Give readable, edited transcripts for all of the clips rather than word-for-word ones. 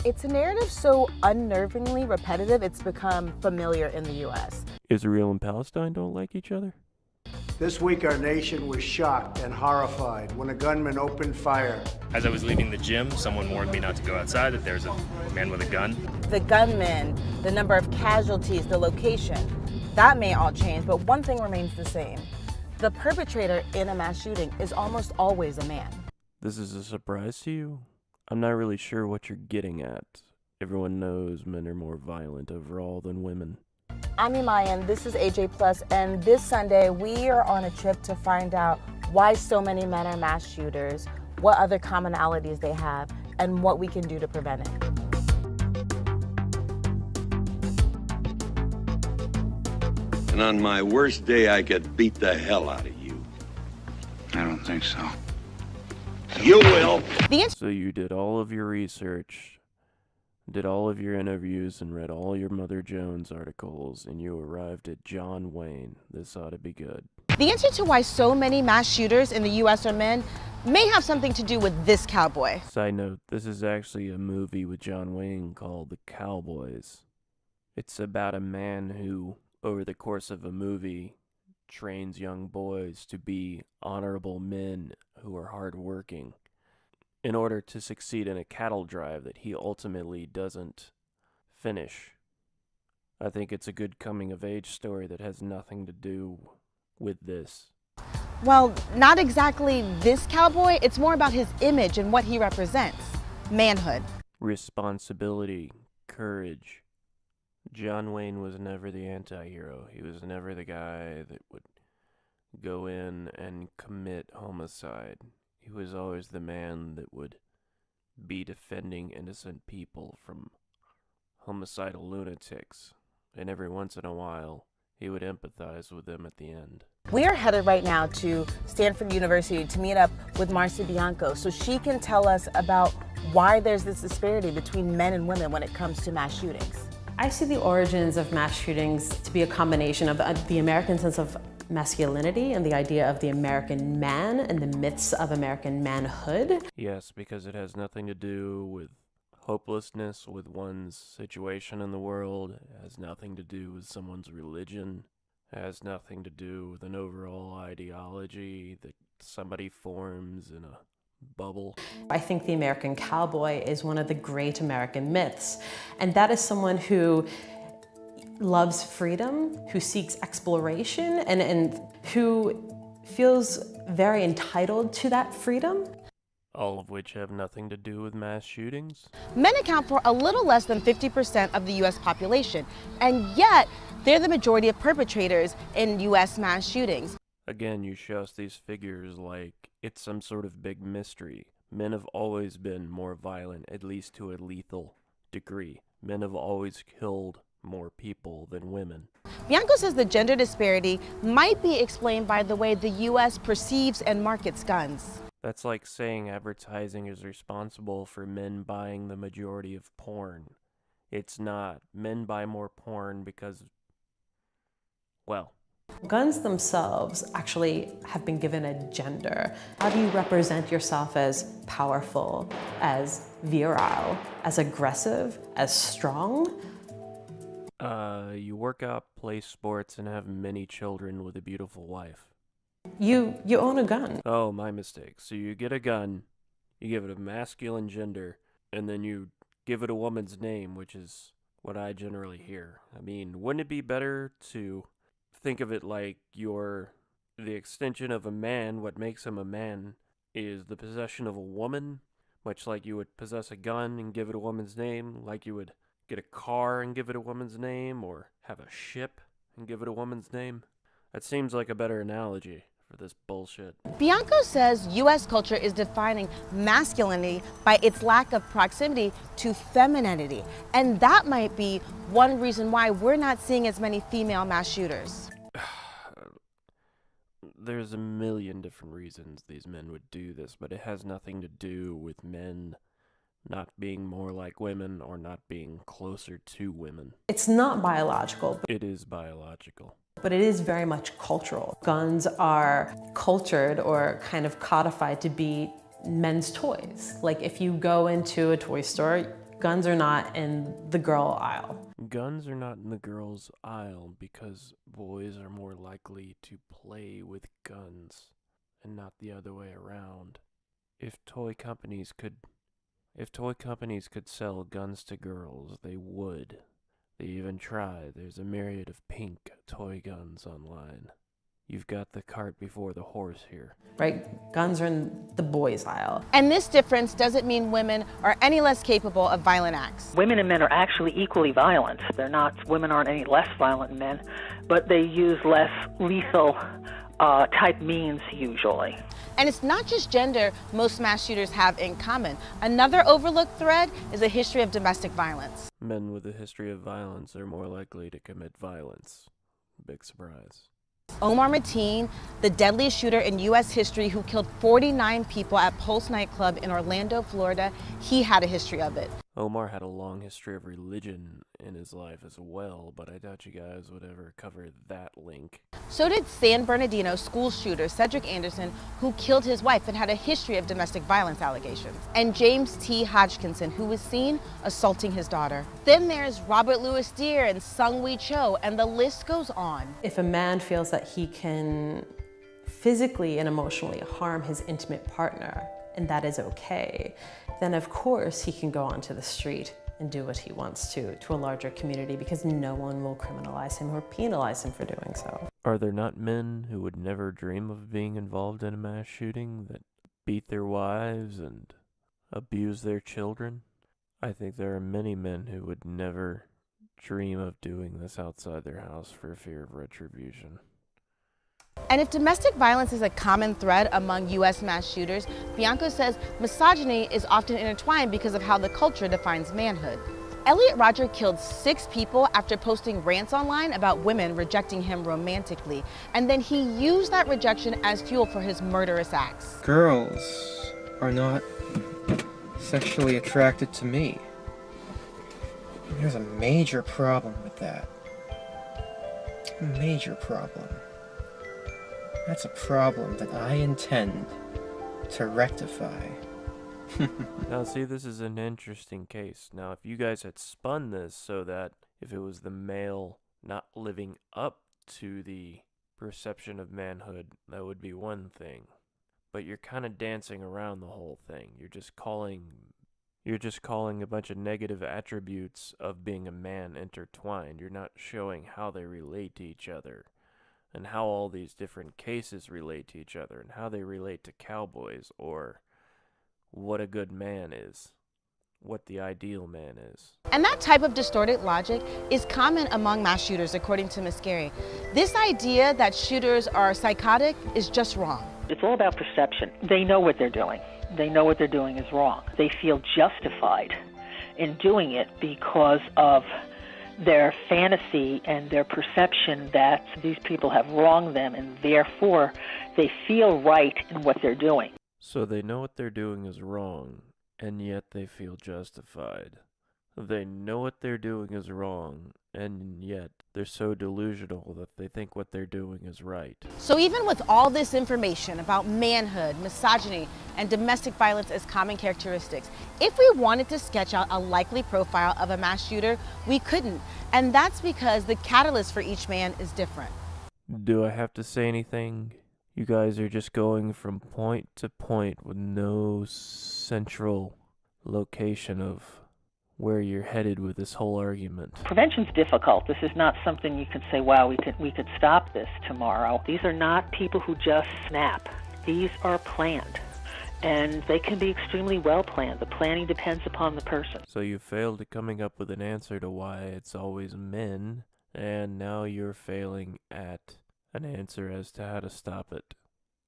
It's a narrative so unnervingly repetitive, it's become familiar in the U.S. Israel and Palestine don't like each other? This week, our nation was shocked and horrified when a gunman opened fire. As I was leaving the gym, someone warned me not to go outside, that there's a man with a gun. The gunman, the number of casualties, the location, that may all change, but one thing remains the same. The perpetrator in a mass shooting is almost always a man. This is a surprise to you? I'm not really sure what you're getting at. Everyone knows men are more violent overall than women. I'm Imayan, this is AJ Plus, and this Sunday we are on a trip to find out why so many men are mass shooters, what other commonalities they have, and what we can do to prevent it. And on my worst day, I could beat the hell out of you. I don't think so. You will. So you did all of your research, did all of your interviews, and read all your Mother Jones articles, and you arrived at John Wayne. This ought to be good. The answer to why so many mass shooters in the U.S. are men may have something to do with this cowboy. Side note, this is actually a movie with John Wayne called The Cowboys. It's about a man who, over the course of a movie, trains young boys to be honorable men who are hardworking in order to succeed in a cattle drive that he ultimately doesn't finish. I think it's a good coming-of-age story that has nothing to do with this. Well, not exactly this cowboy. It's more about his image and what he represents. Manhood. Responsibility, courage. John Wayne was never the anti-hero. He was never the guy that would go in and commit homicide. He was always the man that would be defending innocent people from homicidal lunatics. And every once in a while, he would empathize with them at the end. We are headed right now to Stanford University to meet up with Marcia Bianco so she can tell us about why there's this disparity between men and women when it comes to mass shootings. I see the origins of mass shootings to be a combination of the American sense of masculinity and the idea of the American man and the myths of American manhood. Yes, because it has nothing to do with hopelessness with one's situation in the world. It has nothing to do with someone's religion. It has nothing to do with an overall ideology that somebody forms in a bubble. I think the American cowboy is one of the great American myths, and that is someone who loves freedom, who seeks exploration, and who feels very entitled to that freedom. All of which have nothing to do with mass shootings. Men account for a little less than 50% of the U.S. population, and yet they're the majority of perpetrators in U.S. mass shootings. Again, you show us these figures like it's some sort of big mystery. Men have always been more violent, at least to a lethal degree. Men have always killed more people than women. Bianco says the gender disparity might be explained by the way the U.S. perceives and markets guns. That's like saying advertising is responsible for men buying the majority of porn. It's not. Men buy more porn because, well, guns themselves actually have been given a gender. How do you represent yourself as powerful, as virile, as aggressive, as strong? You work out, play sports, and have many children with a beautiful wife. You own a gun. Oh, my mistake. So you get a gun, you give it a masculine gender, and then you give it a woman's name, which is what I generally hear. I mean, wouldn't it be better to think of it like you're the extension of a man? What makes him a man is the possession of a woman, much like you would possess a gun and give it a woman's name, like you would get a car and give it a woman's name, or have a ship and give it a woman's name. That seems like a better analogy for this bullshit. Bianco says U.S. culture is defining masculinity by its lack of proximity to femininity, and that might be one reason why we're not seeing as many female mass shooters. There's a million different reasons these men would do this, but it has nothing to do with men not being more like women or not being closer to women. It's not biological. It is biological. But it is very much cultural. Guns are cultured or kind of codified to be men's toys. Like if you go into a toy store, Guns are not in the girl aisle. Guns are not in the girls' aisle because boys are more likely to play with guns and not the other way around. If toy companies could sell guns to girls, they would. They even try. There's a myriad of pink toy guns online. You've got the cart before the horse here. Right? Guns are in the boys' aisle. And this difference doesn't mean women are any less capable of violent acts. Women and men are actually equally violent. Women aren't any less violent than men, but they use less lethal type means usually. And it's not just gender most mass shooters have in common. Another overlooked thread is a history of domestic violence. Men with a history of violence are more likely to commit violence. Big surprise. Omar Mateen, the deadliest shooter in U.S. history who killed 49 people at Pulse nightclub in Orlando, Florida, he had a history of it. Omar had a long history of religion in his life as well, but I doubt you guys would ever cover that link. So did San Bernardino school shooter Cedric Anderson, who killed his wife and had a history of domestic violence allegations. And James T. Hodgkinson, who was seen assaulting his daughter. Then there's Robert Louis Deere and Sung Wee Cho, and the list goes on. If a man feels that he can physically and emotionally harm his intimate partner, and that is okay, then of course he can go onto the street and do what he wants to a larger community, because no one will criminalize him or penalize him for doing so. Are there not men who would never dream of being involved in a mass shooting that beat their wives and abuse their children? I think there are many men who would never dream of doing this outside their house for fear of retribution. And if domestic violence is a common thread among U.S. mass shooters, Bianco says misogyny is often intertwined because of how the culture defines manhood. Elliot Rodger killed 6 people after posting rants online about women rejecting him romantically, and then he used that rejection as fuel for his murderous acts. Girls are not sexually attracted to me. There's a major problem with that. A major problem. That's a problem that I intend to rectify. Now see, this is an interesting case. Now if you guys had spun this so that if it was the male not living up to the perception of manhood, that would be one thing. But you're kind of dancing around the whole thing. You're just calling a bunch of negative attributes of being a man intertwined. You're not showing how they relate to each other, and how all these different cases relate to each other, and how they relate to cowboys, or what a good man is, what the ideal man is. And that type of distorted logic is common among mass shooters, according to Mascari. This idea that shooters are psychotic is just wrong. It's all about perception. They know what they're doing. They know what they're doing is wrong. They feel justified in doing it because of their fantasy and their perception that these people have wronged them, and therefore they feel right in what they're doing. So they know what they're doing is wrong, and yet they feel justified. They know what they're doing is wrong, and yet they're so delusional that they think what they're doing is right. So even with all this information about manhood, misogyny, and domestic violence as common characteristics, if we wanted to sketch out a likely profile of a mass shooter, we couldn't. And that's because the catalyst for each man is different. Do I have to say anything? You guys are just going from point to point with no central location of where you're headed with this whole argument. Prevention's difficult. This is not something you can say, wow, we could stop this tomorrow. These are not people who just snap. These are planned, and they can be extremely well planned. The planning depends upon the person. So you failed at coming up with an answer to why it's always men, and now you're failing at an answer as to how to stop it.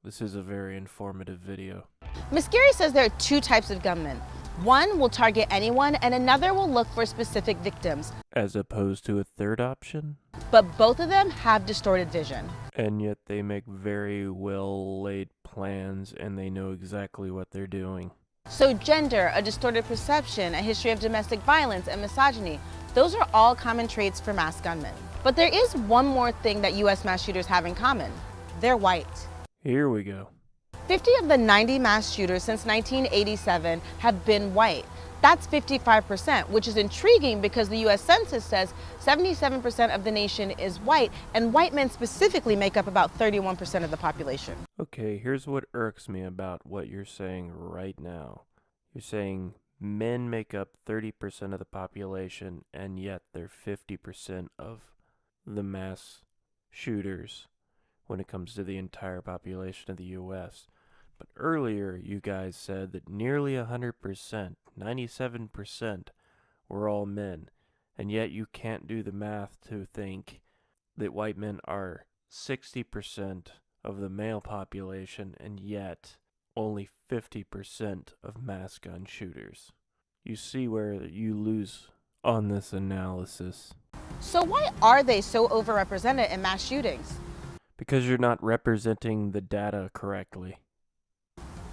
This is a very informative video. Mascari says there are 2 types of gunmen. One will target anyone, and another will look for specific victims. As opposed to a third option? But both of them have distorted vision. And yet they make very well laid plans, and they know exactly what they're doing. So gender, a distorted perception, a history of domestic violence, and misogyny, those are all common traits for mass gunmen. But there is one more thing that U.S. mass shooters have in common. They're white. Here we go. 50 of the 90 mass shooters since 1987 have been white. That's 55%, which is intriguing because the US Census says 77% of the nation is white, and white men specifically make up about 31% of the population. Okay, here's what irks me about what you're saying right now. You're saying men make up 30% of the population, and yet they're 50% of the mass shooters when it comes to the entire population of the US. But earlier, you guys said that nearly 100%, 97% were all men, and yet you can't do the math to think that white men are 60% of the male population, and yet only 50% of mass gun shooters. You see where you lose on this analysis. So why are they so overrepresented in mass shootings? Because you're not representing the data correctly.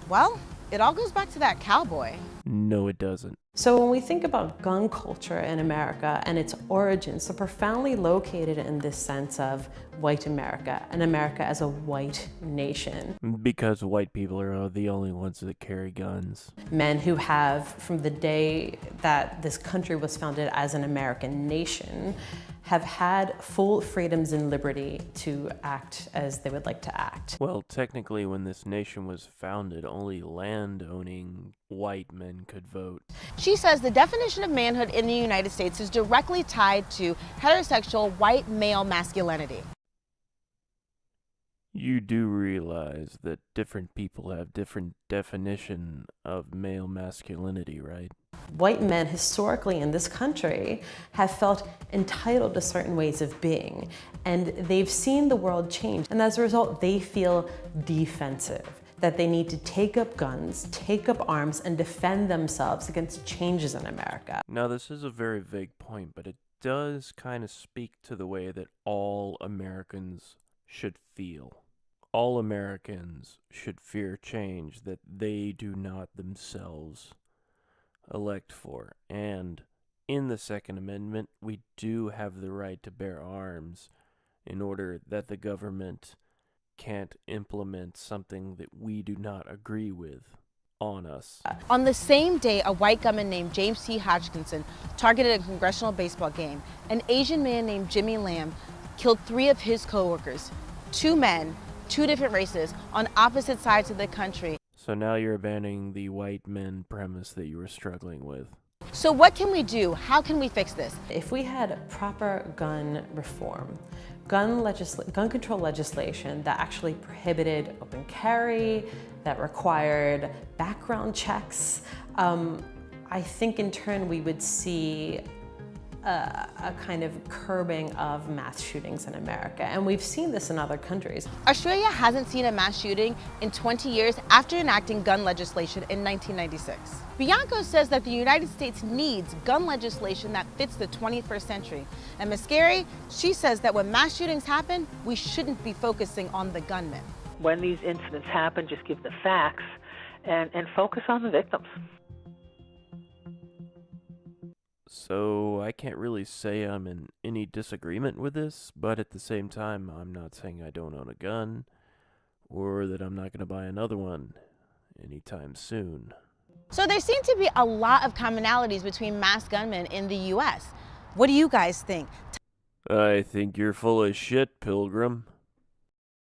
Well, it all goes back to that cowboy. No, it doesn't. So when we think about gun culture in America and its origins, so profoundly located in this sense of white America and America as a white nation. Because white people are the only ones that carry guns. Men who have, from the day that this country was founded as an American nation, have had full freedoms and liberty to act as they would like to act. Well, technically, when this nation was founded, only land-owning white men could vote. She says the definition of manhood in the United States is directly tied to heterosexual white male masculinity. You do realize that different people have different definition of male masculinity, right? White men historically in this country have felt entitled to certain ways of being, and they've seen the world change, and as a result they feel defensive, that they need to take up guns, take up arms, and defend themselves against changes in America. Now, this is a very vague point, but it does kind of speak to the way that all Americans should feel. All Americans should fear change that they do not themselves elect for. And in the Second Amendment, we do have the right to bear arms in order that the government can't implement something that we do not agree with on us. On the same day, a white gunman named James T. Hodgkinson targeted a congressional baseball game. An Asian man named Jimmy Lamb killed 3 of his co-workers, 2 men, 2 different races, on opposite sides of the country. So now you're abandoning the white men premise that you were struggling with. So what can we do? How can we fix this? If we had proper gun reform, gun control legislation that actually prohibited open carry, that required background checks, I think in turn we would see a kind of curbing of mass shootings in America. And we've seen this in other countries. Australia hasn't seen a mass shooting in 20 years after enacting gun legislation in 1996. Bianco says that the United States needs gun legislation that fits the 21st century. And Mascari, she says that when mass shootings happen, we shouldn't be focusing on the gunmen. When these incidents happen, just give the facts and focus on the victims. So I can't really say I'm in any disagreement with this, but at the same time, I'm not saying I don't own a gun, or that I'm not going to buy another one anytime soon. So there seem to be a lot of commonalities between mass gunmen in the US. What do you guys think? I think you're full of shit, Pilgrim.